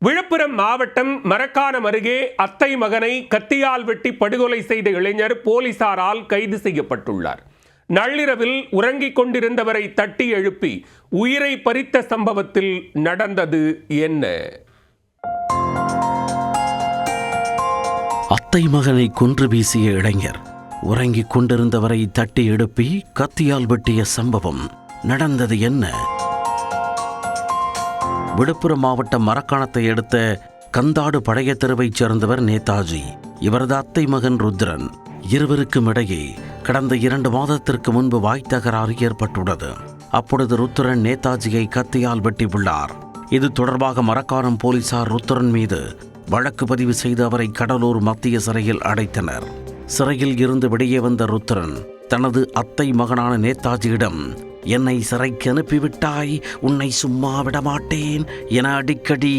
விழுப்புரம் மாவட்டம் மரக்காணம் அருகே அத்தை மகனை கத்தியால் வெட்டி படுகொலை செய்த இளைஞர் போலீசாரால் கைது செய்யப்பட்டுள்ளார். நள்ளிரவில் உறங்கிக் கொண்டிருந்தவரை தட்டி எழுப்பி உயிரை பறித்த சம்பவத்தில் நடந்தது என்ன? அத்தை மகனை கொன்று வீசிய இளைஞர் உறங்கிக் கொண்டிருந்தவரை தட்டி எழுப்பி கத்தியால் வெட்டிய சம்பவம் நடந்தது என்ன? விழுப்புரம் மாவட்டம் மரக்காணத்தை அடுத்த கந்தாடு பழைய தெருவைச் சேர்ந்தவர் நேதாஜி. இவரது அத்தை மகன் ருத்ரன். இருவருக்கும் இடையே கடந்த 2 மாதத்திற்கு முன்பு வாய் தகராறு ஏற்பட்டுள்ளது. அப்பொழுது ருத்ரன் நேதாஜியை கத்தியால் வெட்டியுள்ளார். இது தொடர்பாக மரக்காணம் போலீசார் ருத்ரன் மீது வழக்கு பதிவு செய்து அவரை கடலூர் மத்திய சிறையில் அடைத்தனர். சிறையில் இருந்து வெளியே வந்த ருத்ரன் தனது அத்தை மகனான நேதாஜியிடம், என்னை சிறைக்கு அனுப்பிவிட்டாய், உன்னை சும்மா விடமாட்டேன் என அடிக்கடி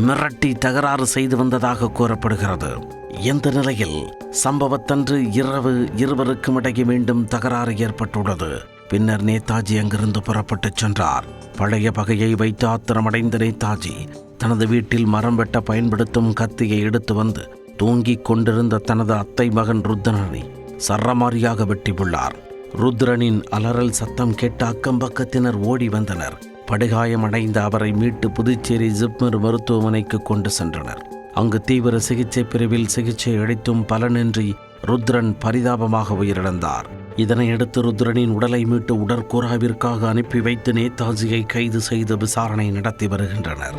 மிரட்டி தகராறு செய்து வந்ததாக கூறப்படுகிறது. இந்த நிலையில் சம்பவத்தன்று இரவு இருவருக்கும் இடையே மீண்டும் தகராறு ஏற்பட்டுள்ளது. பின்னர் நேதாஜி அங்கிருந்து புறப்பட்டுச் சென்றார். பழைய பகையை வைத்து ஆத்திரமடைந்த நேதாஜி தனது வீட்டில் மரம் வெட்ட பயன்படுத்தும் கத்தியை எடுத்து வந்து தூங்கிக் கொண்டிருந்த தனது அத்தை மகன் ருத்ரனை சரமாரியாக வெட்டியுள்ளார். ருத்ரனின் அலறல் சத்தம் கேட்ட அக்கம் பக்கத்தினர் ஓடி வந்தனர். படுகாயமடைந்த அவரை மீட்டு புதுச்சேரி ஜிப்மர் மருத்துவமனைக்கு கொண்டு சென்றனர். அங்கு தீவிர சிகிச்சை பிரிவில் சிகிச்சை அளித்தும் பலனின்றி ருத்ரன் பரிதாபமாக உயிரிழந்தார். இதனையடுத்து ருத்ரனின் உடலை மீட்டு உடற்கூறாவிற்காக அனுப்பி வைத்து நேதாஜியை கைது செய்து விசாரணை நடத்தி வருகின்றனர்.